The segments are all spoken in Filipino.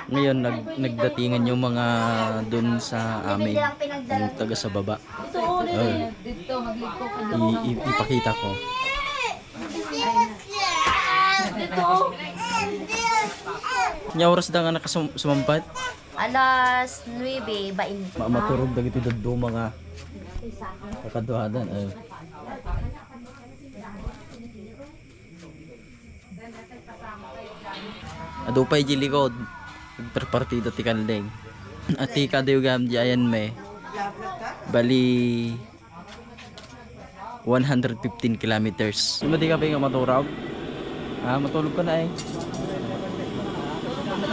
Ngayon nagdatingan yung mga dun sa amin, yung taga sa baba. Dito, magliko ka doon. Ipakita ko. Nya oras da nga nakasumampat. Alas 9:20. Maturog da gito dadto mga kakaduhadan. Adupay jilikod. Perpartido ti kaldeng. Ati kadayo gam ayan me. Bali 115 kilometers. Sumadi ka pa nga maturog? Matulog ka na eh.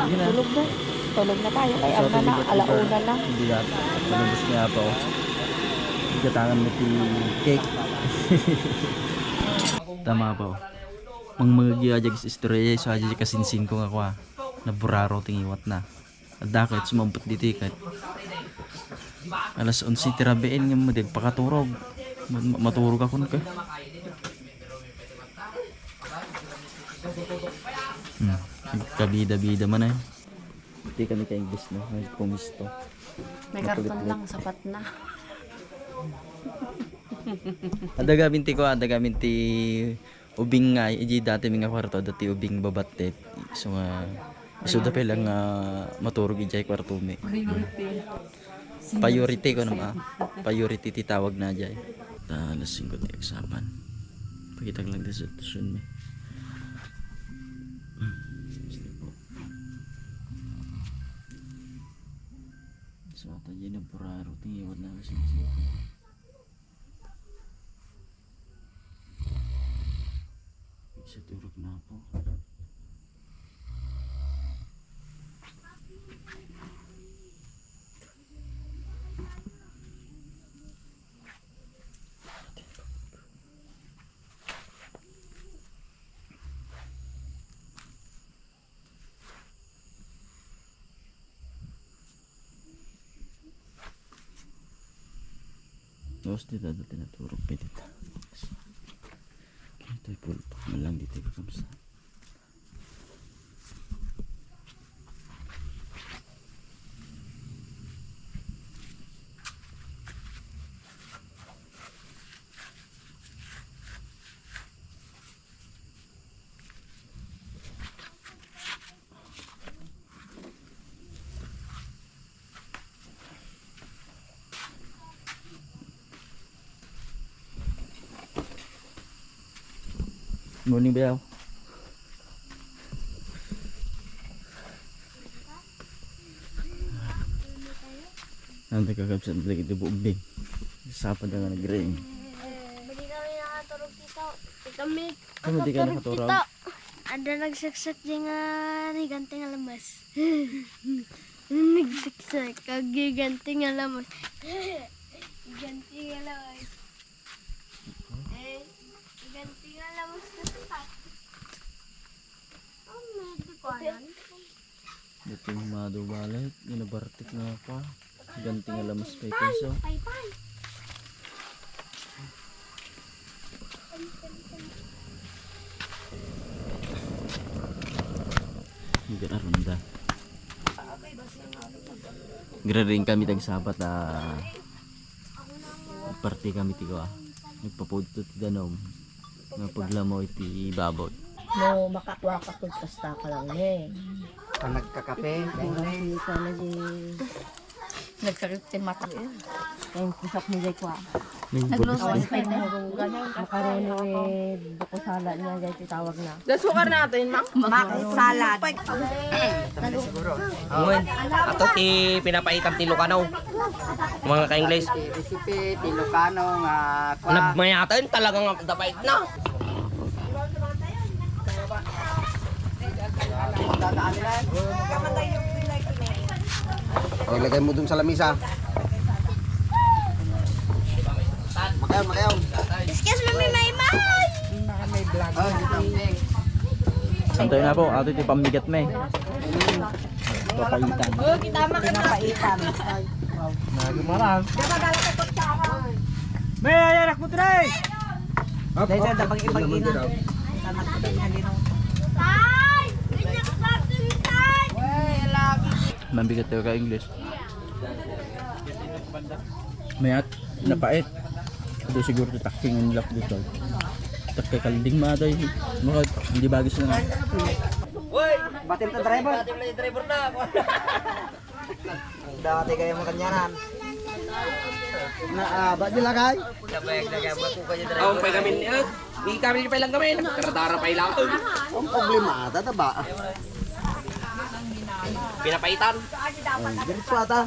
Tulog na. Tulog na tayo. Ay, ang na, alauna na. Hindi ka. Manubos niya pa ako. Hindi ka tangan mo ti cake. Tama pa ako. Ang mga giyajag sa istorya sa aja kasinsin ko nga kwa. Naburaro tingiwat na. At dakit sumampot di tikat. Alas 11 tirabein nga mo pakaturog. Maturog ako ka. Kabida-bida man eh. Hindi kami ka-English no, may pumisto. May karton lang, sapat na. Ada gamin ti ubing nga, iji dati mga kwarto, dati ubing babatet. So nga, isuda pa lang maturog ijay kwarto mi. Priority ko naman. Priority titawag na jay. Alas 5 ti eksaman. Pakitag lang di sitwasyon mi. So, tadi na puraro tingiwat na kasi bisa turuk na po. Terus dito dati naturog pa dito. Ito'y pulpak man lang dito kamsa. Morning Bayaw. Nanti kakabsan lagi itu bubing. Sapa dengan nagring. Hindi kami nakatulog dito. Kamu di ka nakaturog? Ada nagsaksak dyan nga higanti nga lamas. Nagsaksak. Kagiganti nga lamas. Higanti nga lamas. Higanti nga lamas na sa medyo ko alam. Dito yung madubalit. Ginabartik na ako. Ganti nga lamas pa peso. Pay. Ronda. Rin kami tagsabat party kami tigo nagpapudto ti danom paglamoy ti babot. No, makakuha ka kung kasta ka lang eh. Nagkakape. Nagsakit si mata. Yung kusap ni Jay kwa. Nagbulis Ay, murunggan. Makaroni eh, buko salad niya, Jay, titawag na. Sukar natin, Mang. Salad. Ngayon, ato ti pinapaitam ti Lucano. Mga ka-English. Recipe, Ilocano nga kwa. Nagmayatin talagang dapait na. O, ilagay mo dun sa lamisa. Makayaw. Excuse me, Maymay! Santoy na po, ato iti pambigat me. Papaitan. Pinapaitan. Nagumarang. May ayarak mo tray! Dahil sa dabang ipag-ina. Tanak ko din na linaw. Tay! Ganyan ka ba ito, Tay? Wey, lagi Mabigat tayo ka English. Mayat, napait. Ito siguro taking and lock dito. Takay kalding maday. Mga hindi bagis na nga. Batin to driver. Batin na yung driver na. Dati kayo mo kanyanan. Na ba di lagay? Oh, pa kami ni kami pa lang kami. Karatara pa ilang. Ang problema ata ba? Pinapaitan. Diretso ata.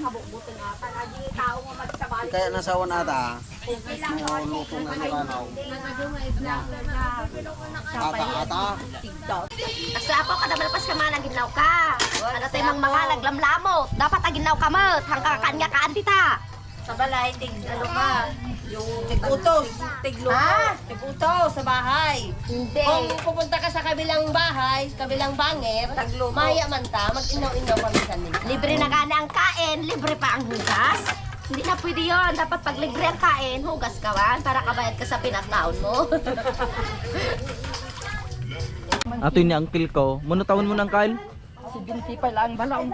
Kaya nasawan ata. Lutong na nilanaw. Ata. Kasi ako kada malapas ka man naginaw ka. Ano tayo mga naglamlamot. Dapat naginaw ka mo. Hanggang kanya ka antita. Sa balay, ano ka? Yung tig-utos, tig-utos sa bahay. Hindi. Kung pupunta ka sa kabilang bahay, kabilang banger, maya man ta, mag-inaw-inaw kami sa nila. Libre na gana ang kain, libre pa ang hugas. Hindi na pwede yun. Dapat pag libre ang kain, hugas ka man para kabayad ka sa pinaknaon mo. Ato ni uncle ko. Muna taon mo ng Kyle? Si Binti pa lang balaw.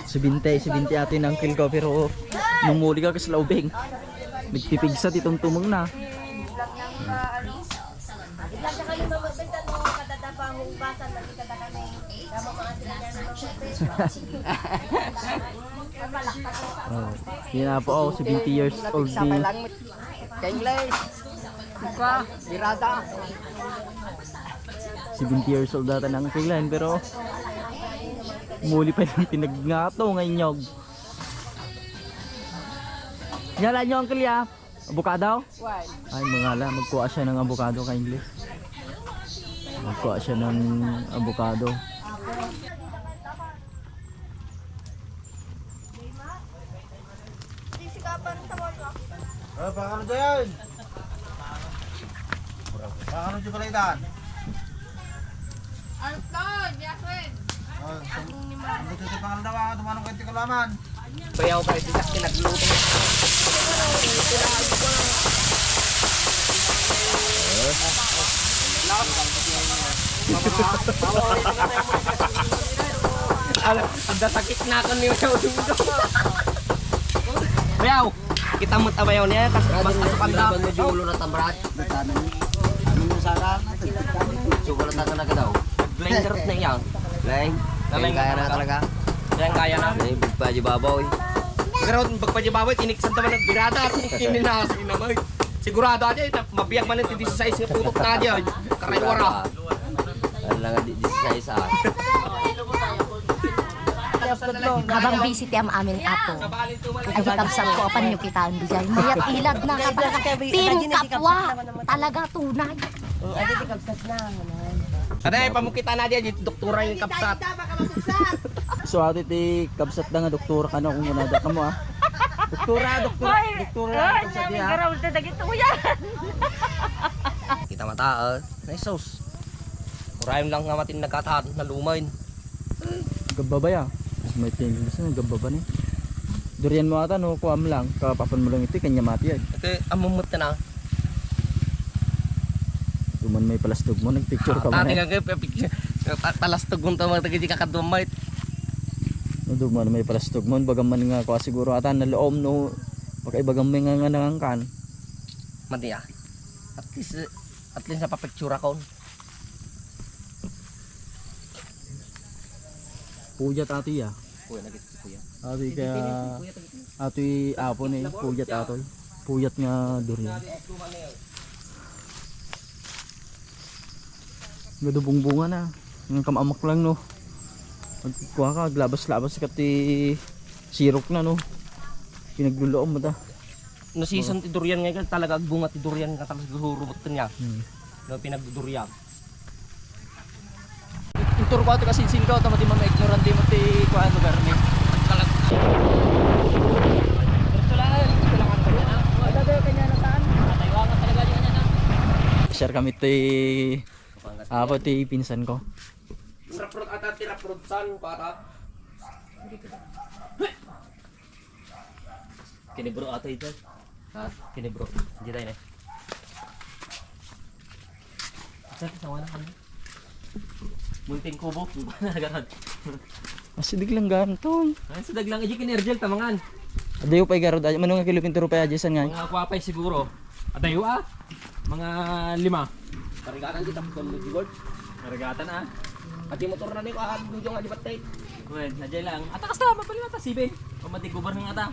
Si Binte ato ni uncle ko. Pero nung muli ka kasi laubing. Nagpipigsa itong tumong na. Yun na po ako, 70 years old ni English. Ika, birada. 70 years old data ng kailan pero muli pa lang pinagngato ngayong. Nyala nyo uncle ya? Abukado? Ay mangala, magkuha siya ng abukado ka English. Magkuha siya ng abukado. Baka ano dyan? Baka ano dyan palitan? Alton, yakin. Dito sa pangalan daw ako, tumanong kayo tikalaman. Bayaw pa ito sa nagluto. Ang dasakit na ako niyo sa ulo. Bayaw, kita mo tabayaw niya kasi basta sa pandap. Ulo na tambrat. Ano yung sana? Sugal na talaga daw. Blender na yan. Leng, kaya na talaga. Yan kaya na. Ay, bugpaji babaw. Pero pagpajibaboy, tiniksan naman ng birada at kininasi naman. Sigurado aja, mabiyag man ng 16 nga putok na dyan. Karay wara. Ano lang, 16 ah. Habang busy tiyam amin ato. Ay kabsak ko apan yung kita hindi dyan. Mayat ilad na Team kapwa. Talaga tunay. Adi di kabsat na. Kada ay pamukita na dyan, doktora yung kapsat. So ate ti kabsat na nga doktora ka na kung muna ka mo ah. Doktora kabsat niya. Kita mata, naisos. Urayon lang nga matin nagkatahan na lumain. Gababa ya. May tingin sa gababa ni. Durian mo ata no kuam lang kapapan mo lang ito kanya mati ay. Ito amumut na. Tuman may palastog mo nagpicture ka Tati man. nga kayo palastog kung tawag tagi ka kadumait. No duman may palastog mo bagam man nga ko siguro ata na loom no pagkaibagang may nga nangangan. Mati ah. At least sa papicture ako. Puyat ati ya. Kuya nagit kuya. Ati kaya ati apon eh puyat atoy. Puyat nga durian. Gadubong bunga na. Ng kamamak lang no. Magkuha ka glabas-labas ka ti sirok na no. Pinagluloom mo ta. No season ti durian ngayon talaga bunga ti durian ka talaga hurubot niya. No pinagdurian. Itur ko ati kasi sin ko tama di man ignorante mo ti kuan lugar ni. Share kami ti ako ti pinsan ko. Raprod ata tiraprod san para. Kini bro ata ito. Ha? Kini bro. Hindi tayo na. Sa wala kami. Munting kubo. Nagaran. Masidig lang ganton. Ay, sa daglang iji kinergel tamangan. Adayo pa igarod aja manong nga kilopintero pa ajesan nga. Mga kwapay siguro. Adayo mga 5. Karigatan kita pagkan Lord. Karigatan At yung motor na ni ko dujo nga di batay. Wen, nadya lang. Ata kasta mapali mata sibe. Pamati gubar ng ata.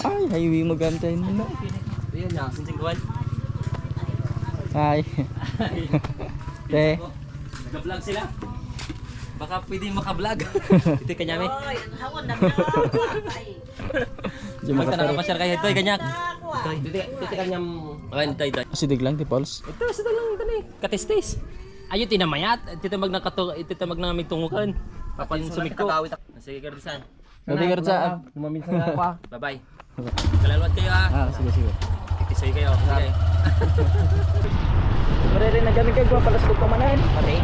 Ay, highway magantay mo. Ayun ya, sinsing kuwan. Ay. Te. Nag-vlog sila. Baka pwede maka-vlog. Ito kanya mi. Di Magta na makataro. pa-share kayo ito kanya. Ito kanyang tay. Masidig lang ti Pauls. Ito sa dalang tani, katistis. Ayun tinamayat, ito mag namig tungukan. Papan sumiko. Sige gardisan. Sabi ka sa Lumaminsan na ako. Bye-bye. Kalalwat kayo sige sige. Titisay kayo. Sige. Pare rin nagamit kay gwa palas ko pamanan. Pati.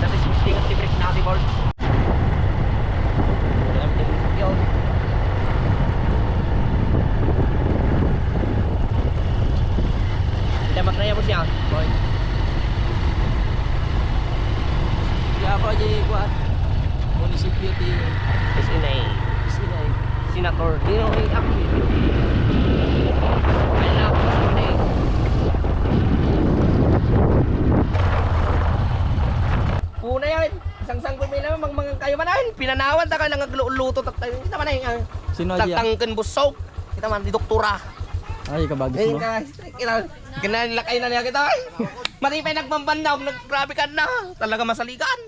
Dati ingat si break natin board. Kita maknaya mo siya. Boy. Kaya ako aja gwa munisipyo ti SNA. Senator Dinoy Aquino. I love SNA. Una yan. Isang pumila naman mga kayo manahin. Pinanawan ta ka nang nagluluto at tayo. Kita manahin. Sino aja? Tangken busog. Kita man di doktora. Ay kabagis Eh mo. kita kinalakay na niya kita. Mati pa nagmambandaw, naggrabe ka na. Talaga masaligan.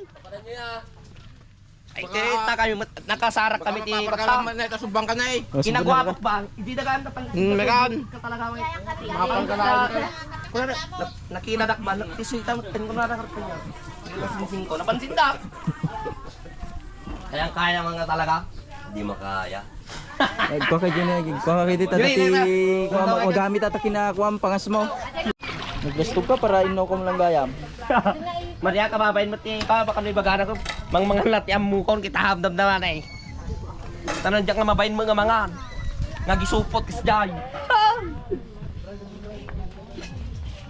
Ay kita kayo nakasarak kami ti Pagka. ito subang ka na eh. Kinagwapok ba? Hindi dagan pa. Meron. Talaga mo. Mapangkalain ka. Kuna nakinadak ba? Tisita mo tin ko na dakat niya. Napansin ko, napansin dak. Kaya mga talaga. Hindi makaya. Ko kay gini ko kay dita dati ko magamit ata kinakuha ang pangas mo. Naglastog ka para ino ko lang gayam. Maria ka babayin mo ti ka baka may bagana ko. Mga lati am mukon kita hamdam-daman eh. Tanan diyak nga mabayin mo nga mga nga gisupot kis jay.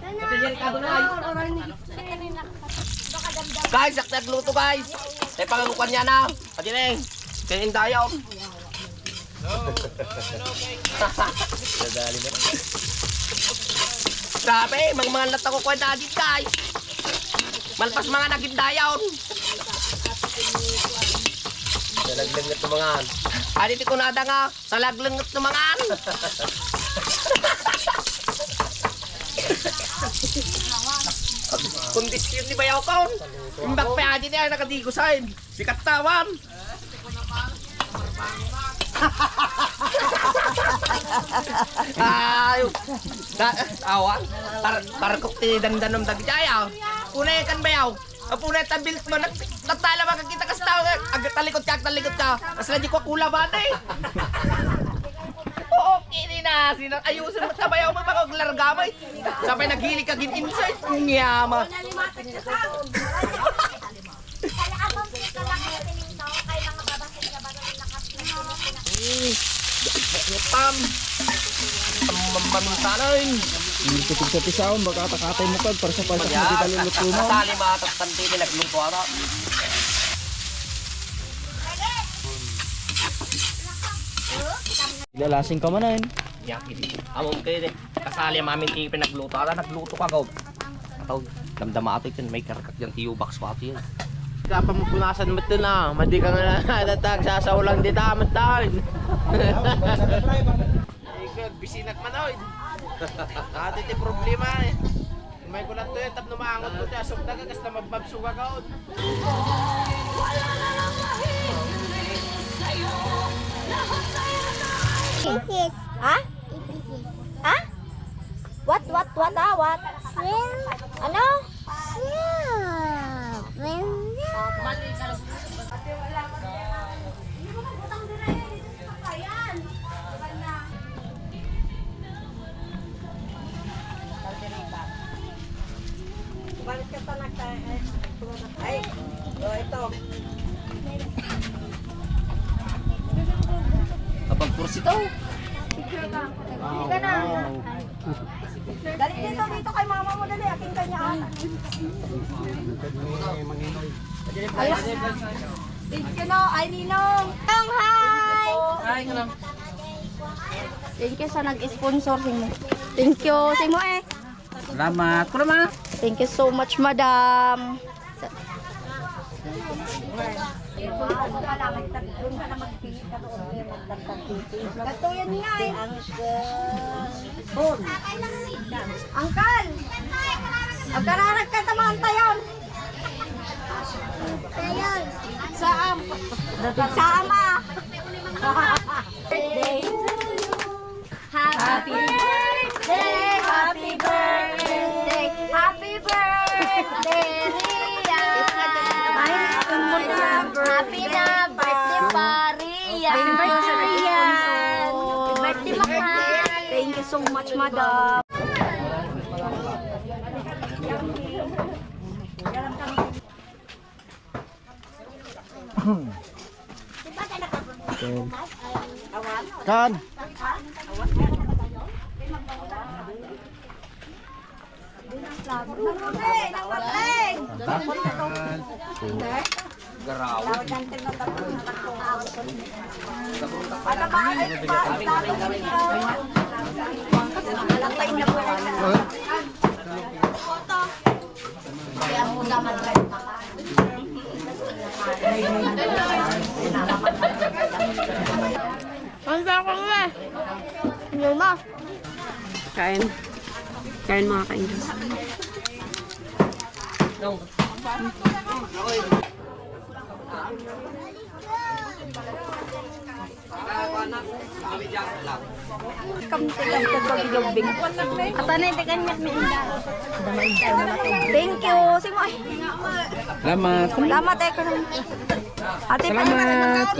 Ito yan ka dunay. Guys, sakta gluto guys. Tay pangalukan niya na. Pati na eh. Kain dayon. Dadali mo. Grabe, mga lat ako kwenta din guys. Malpas mga naging dayon. Salaglengat ng mga. Aditi ko nada nga, salaglengat ng mga. Kondisyon ni bayaw kaon. Imbak pa aditi ay nakadigusain. Sikat tawan. Ayo. Awan. Tarkok ti dandanom dagjaya. Punay kan bayaw. Punay tabil mo natala makakita ka sa tao. Agad talikod ka. Asla di ko kula ba na eh. Okay din na. Ayusin mo sa bayaw mo makaglargamay. Sabay naghili ka gin inside. Ngiyama. Pam. Mamintanan. Hindi ko sa pisaon baka takatay mo kag para sa palsak mo di kaluluto mo. Sali matat tanti din nagluto ara. Lalasing ka manan. Yaki. Amon kayo din. Kasali mamin ti pinagluto ara nagluto ka gaw. Ataw damdama ato ken may karkat yang tiyo box pati yan. Kapag mapunasan mo ito na, madi ka nga natatag sa saulang di tamat tayo. Bisinak man oy. Ate ti problema eh. May kulat to tap numangot mo ta sub daga kas na magbabsuga ka od. Ipisis. Ha? Ipisis. Ha? What? What? Ano? Kapag kursi to. Hindi ka na. Dali dito kay mama mo, dali. Aking kanya. Thank you, no. Ay, Ninong. Hi! Ay, nga lang. Thank you sa nag-sponsor mo. Thank you. Say mo eh. Salamat. Kula ma. Thank you so much, madam. Katuyan nga eh. Angkal! Agkararag ka tamaan tayon. Saam. Saam ah. Happy birthday, happy birthday, happy birthday, Rian. Happy na birthday pa, Rian. Happy birthday, Rian. Happy birthday, mahal. Thank you so much, madam. Kan. Kain. Kain mga kain. Thank you. Simo ay. Salamat. Salamat eh karon. Ate Salamat.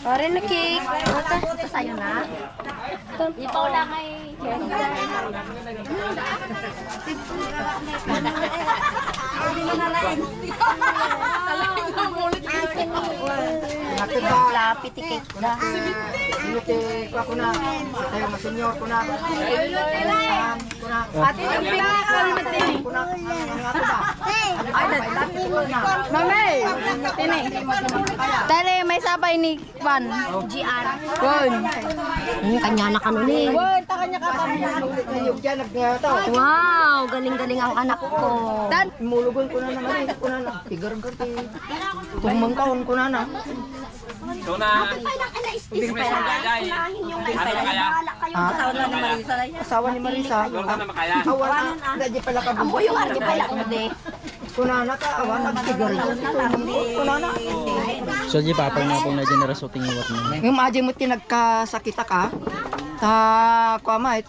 Ore na cake. Ito sa'yo na. Ikaw lang ay... Lapit cake na. Ako na. Tayo mga senyor ko na. Ate yung pinaka Mame, tini. Dali, may sabay ni Juan. GR. Juan. Kanya na kanunin. Juan, takanya ka pa. Wow, galing-galing ang anak ko. Dan, mulugon ko na naman. Ko na na. Tigar-gar. Tumangkaon ko na na. Ito na. Asawa ni Marisa. Ito na makaya. Awan na. Hindi pala ka. Ang buyo ang pala ko de. Kunana ka. Awan na. Tigar-gar. Kunana. So di papay na po na generous uting iwat mo. Yung maji mo tinagkasakita ka. Ta kuamait.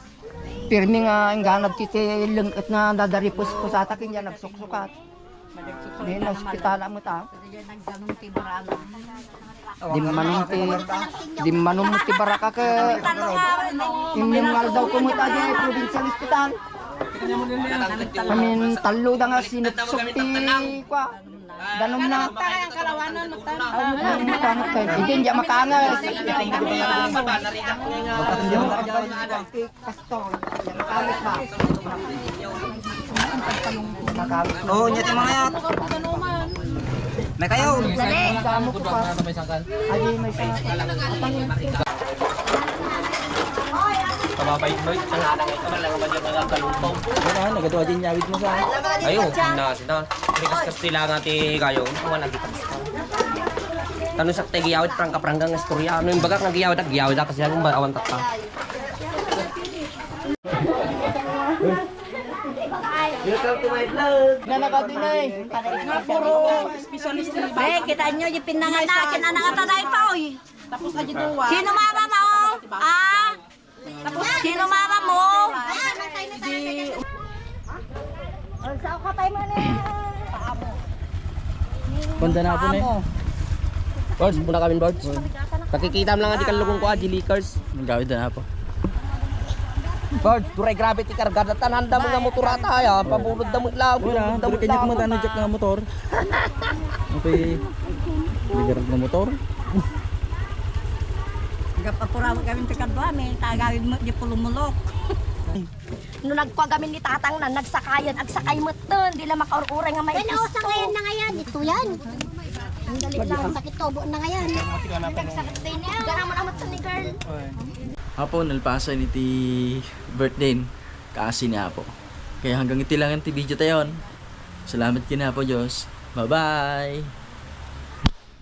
Pirmi nga ang ganag titilang at na dadaripos ko sa atakin niya nagsuksukat. Di na ospital mo ta. Di manum ti baraka ke yung daw ko mo ta di provincial hospital. Amin talo da nga sinuksok ti kwa. Danom na. Hindi niya makangas. Oh, nyati mga yat. May kayo. Kababay mo, ang anak ito, lang ba yung nagkakalupong? Wala, nagatuwa din nyawit mo sa. Ayun, sina. Rikas kastila nga ti kayo, wala kita. Tanong sa giyawit prangka-pranggang istorya. Ano yung bagak nga giyawit kasi ang awan takka. Nanakadinay. Kita nyo yung pinanganak, kinanangatan na ito. Tapos ka dito. Sino mama mo? Ah? Sino mama mo? Banda na po na eh. Bods, muna kami bods. Nakikita mo lang ang kalugong ko, Likers. Ang gawin na po. Bods, duray grabe ti karga na tananda mo nga motorata ya. Pabulod na mo ilaw. Wala, pero kanya kumagano jack nga motor. Okay. Bigarag na motor. Gapapura kami sa kadwami, tagawin mo di pulumulok. No nagpagamin ni tatang na nagsakayan, agsakay mo ton, di lang makaurure nga may pisto. Sakayan na ngayon, ito yan. Ang dali lang, sakit tobo na ngayon. Nagsakit din niya. Gana mo naman ni girl. Apo, nalpasan ni ti birthday. Kaasi niya po. Kaya hanggang iti lang ang ti video tayon. Salamat kina po, Diyos. Bye-bye!